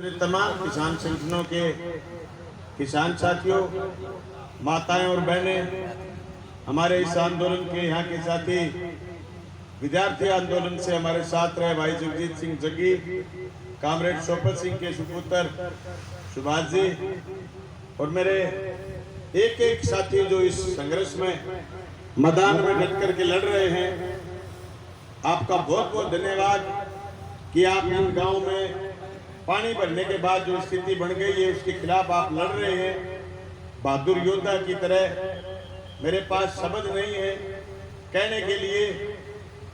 तमाम किसान संगठनों के किसान साथियों, माताएं और बहनें, हमारे इस आंदोलन के यहाँ के साथी, विद्यार्थी आंदोलन से हमारे साथ रहे भाई जगजीत सिंह जग्गी, कामरेड शोपत सिंह के सुपुत्र सुभाष जी और मेरे एक एक साथी जो इस संघर्ष में मैदान में डट करके लड़ रहे हैं, आपका बहुत बहुत धन्यवाद कि आप इन गांव में पानी भरने के बाद जो स्थिति बन गई है उसके खिलाफ आप लड़ रहे हैं बहादुर योद्धा की तरह। मेरे पास शब्द नहीं है कहने के लिए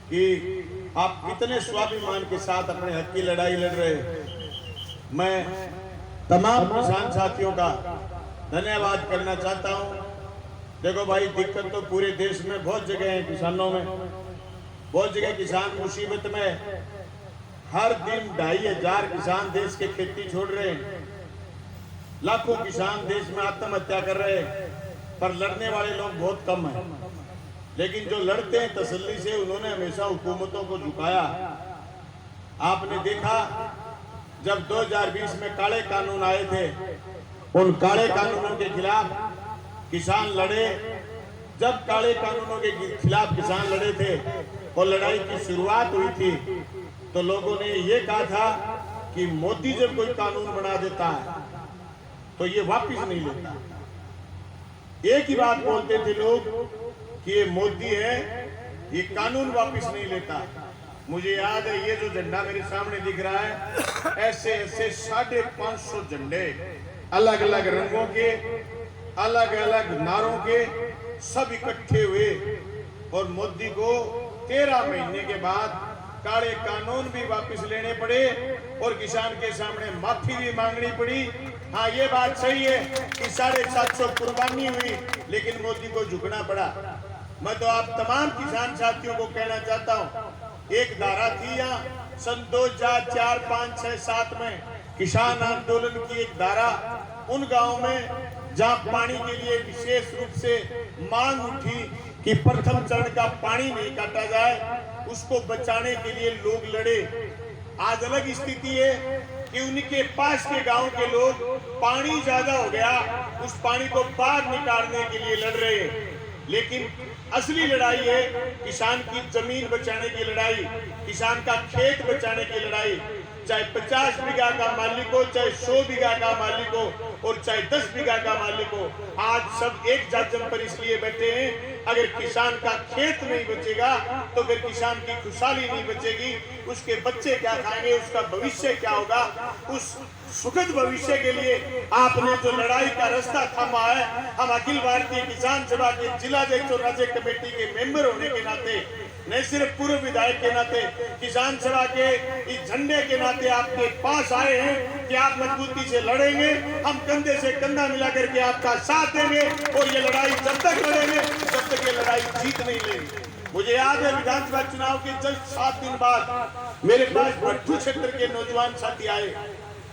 कि आप कितने स्वाभिमान के साथ अपने हक की लड़ाई लड़ रहे हैं। मैं तमाम किसान साथियों का धन्यवाद करना चाहता हूं। देखो भाई, दिक्कत तो पूरे देश में बहुत जगह है, किसानों में बहुत जगह किसान मुसीबत में। हर दिन 2500 किसान देश के खेती छोड़ रहे हैं, लाखों किसान देश में आत्महत्या कर रहे हैं, पर लड़ने वाले लोग बहुत कम हैं। लेकिन जो लड़ते हैं तसल्ली से, उन्होंने हमेशा हुकूमतों को झुकाया। आपने देखा जब 2020 में काले कानून आए थे, उन काले कानूनों के खिलाफ किसान लड़े। जब काले कानूनों के खिलाफ किसान लड़े थे और लड़ाई की शुरुआत हुई थी, तो लोगों ने ये कहा था कि मोदी जब कोई कानून बना देता है तो ये वापस नहीं लेता। एक ही बात बोलते थे लोग कि ये मोदी है, ये कानून वापस नहीं लेता। मुझे याद है, ये जो झंडा मेरे सामने दिख रहा है, ऐसे ऐसे 550 झंडे अलग अलग रंगों के, अलग अलग नारों के, सब इकट्ठे हुए और मोदी को 13 महीने के बाद काले कानून भी वापस लेने पड़े और किसान के सामने माफी भी मांगनी पड़ी। हाँ, ये बात सही है कि 750 कुर्बानी हुई, लेकिन मोदी को झुकना पड़ा। मैं तो आप तमाम किसान साथियों को कहना चाहता हूँ, एक धारा थी यहाँ सन 2004, 5, 6, 7 में किसान आंदोलन की एक धारा, उन गाँव में जहाँ पानी के लिए विशेष रूप से मांग उठी कि प्रथम चरण का पानी नहीं काटा जाए, उसको बचाने के लिए लोग लड़े। आज अलग स्थिति है कि उनके पास के गांव के लोग पानी ज्यादा हो गया, उस पानी को बाहर निकालने के लिए लड़ रहे हैं। लेकिन असली लड़ाई है किसान की जमीन बचाने की लड़ाई, किसान का खेत बचाने की लड़ाई। चाहे 50 बीघा का मालिक हो, चाहे 100 बीघा का मालिक हो और चाहे 10 बीघा का मालिक हो, आज सब एक जाजम पर इसलिए बैठे हैं। अगर किसान का खेत नहीं बचेगा तो फिर किसान की खुशहाली नहीं बचेगी, उसके बच्चे क्या खाएंगे, उसका भविष्य क्या होगा। उस सुखद भविष्य के लिए आपने जो लड़ाई का रास्ता थामा है, हम अखिल भारतीय किसान सभा के जिलाध्यक्ष और राज्य कमेटी के मेंबर होने के नाते, नहीं सिर्फ पूर्व विधायक के नाते, किसान सभा के इस झंडे के नाते आपके पास आए हैं कि आप मजबूती से लड़ेंगे। हम कंधे से कंधा मिला करके आपका साथ देंगे और ये लड़ाई जब तक लड़ेंगे जब तक ये लड़ाई जीत नहीं लेंगे। मुझे याद है विधानसभा चुनाव के जस्ट 7 दिन बाद मेरे पास भट्टू क्षेत्र के नौजवान साथी आए,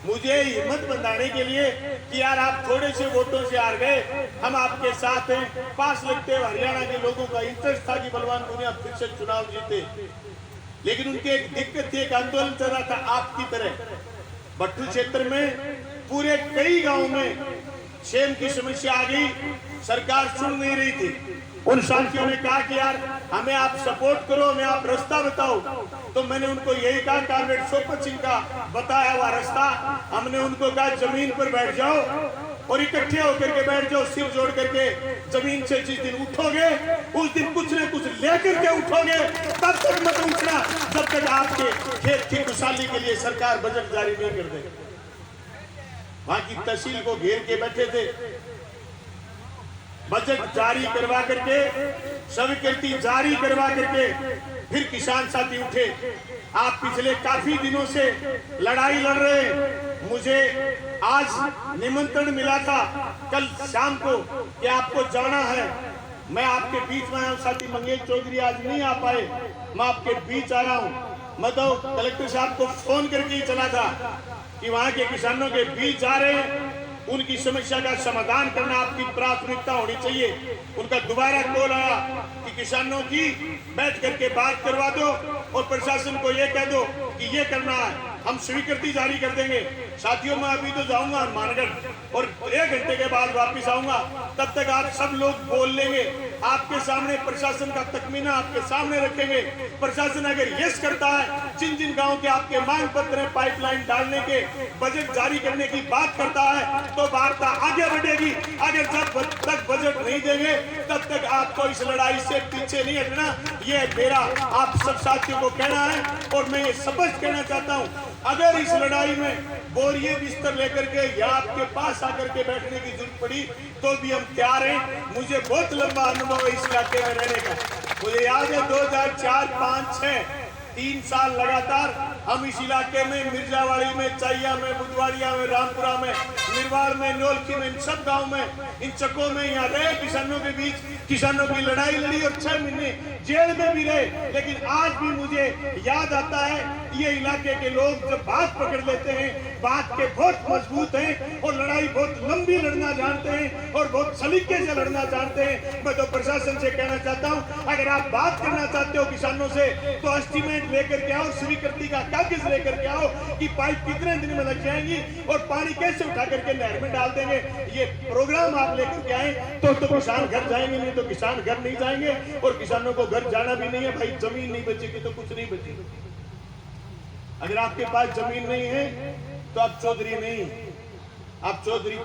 मुझे हिम्मत बंधाने के लिए कि यार आप थोड़े से वोटों से हार गए, हम आपके साथ हैं। पास लगते हुए हरियाणा के लोगों का इंटरेस्ट था कि बलवान दुनिया फिर से चुनाव जीते, लेकिन उनकी एक दिक्कत थी, एक आंदोलन चल रहा था आपकी तरह। भट्टू क्षेत्र में पूरे कई गाँव में सेम की समस्या आ गई, सरकार सुन नहीं रही थी। उन साथियों ने कहा कि यार हमें आप सपोर्ट करो, हमें आप रास्ता बताओ। तो मैंने उनको यही कहा, कामरेड शोपत सिंह का बताया हुआ रास्ता, हमने उनको कहा जमीन पर बैठ जाओ और इकट्ठे होकर के बैठ जाओ, सिर जोड़ करके। जमीन से जिस दिन उठोगे उस दिन कुछ न कुछ लेकर के उठोगे, तब तक मत उठना जब तक आपके खेत की खुशहाली के लिए सरकार बजट जारी नहीं कर दे। वहां की तहसील को घेर के बैठे थे, बजट जारी करवा करके, स्वीकृति जारी करवा करके फिर किसान साथी उठे। आप पिछले काफी दिनों से लड़ाई लड़ रहे हैं। मुझे आज निमंत्रण मिला था कल शाम को कि आपको जाना है, मैं आपके बीच में आया हूं। साथी मंगेश चौधरी आज नहीं आ पाए, मैं आपके बीच आ रहा हूं। मैं तो कलेक्टर साहब को फोन करके ही चला था कि वहां के किसानों के बीच जा रहे हैं, उनकी समस्या का समाधान करना आपकी प्राथमिकता होनी चाहिए। उनका दोबारा कॉल आया कि किसानों की बैठ करके बात करवा दो और प्रशासन को ये कह दो कि ये करना है, हम स्वीकृति जारी कर देंगे। साथियों मैं अभी तो जाऊंगा हनुमानगढ़ और 1 घंटे के बाद वापस आऊंगा। तब तक आप सब लोग बोल लेंगे, आपके सामने प्रशासन का तखमीना आपके सामने रखेंगे। प्रशासन अगर यस करता है, जिन जिन गांव के आपके मांग पत्र हैं पाइपलाइन डालने के, बजट जारी करने की बात करता है, तो वार्ता आगे बढ़ेगी। अगर जब तक बजट नहीं देंगे तब तक आपको इस लड़ाई से पीछे नहीं हटना। ये मेरा आप सब साथियों को कहना है और मैं ये स्पष्ट कहना चाहता हूं, अगर इस लड़ाई में बोरिए बिस्तर लेकर के या आपके पास आकर के बैठने की जरूरत पड़ी तो भी हम तैयार हैं। मुझे बहुत लंबा अनुभव है इस इलाके में रहने का। मुझे याद है 2004, 5, 6 3 साल लगातार हम इस इलाके में मिर्जावाड़ी में, चाहिया में, बुधवाड़िया में, रामपुरा में, निर्वाड़ में, नौलखी में, इन सब गांव में, इन चक्कों में यहाँ रहे, किसानों के बीच किसानों की लड़ाई लड़ी और 6 महीने जेल में भी रहे। लेकिन आज भी मुझे याद आता है ये इलाके के लोग जब बात पकड़ लेते हैं, बात के बहुत मजबूत हैं और लड़ाई बहुत लंबी लड़ना जानते हैं और बहुत सलीके से लड़ना जानते हैं। मैं तो प्रशासन से कहना चाहता हूं, अगर आप बात करना चाहते हो किसानों से तो एस्टीमेट लेकर के आओ, स्वीकृति का कागज लेकर के आओ कि पाइप कितने दिन में लग जाएंगी और पानी कैसे उठा करके नहर में डाल देंगे। ये प्रोग्राम आप लेकर के आए तो किसान घर जाएंगे, नहीं तो किसान घर नहीं जाएंगे और किसानों को घर जाना भी नहीं है। भाई जमीन नहीं बचेगी तो कुछ नहीं बचेगी। अगर आपके पास जमीन नहीं है तो आप चौधरी नहीं, आप चौधरी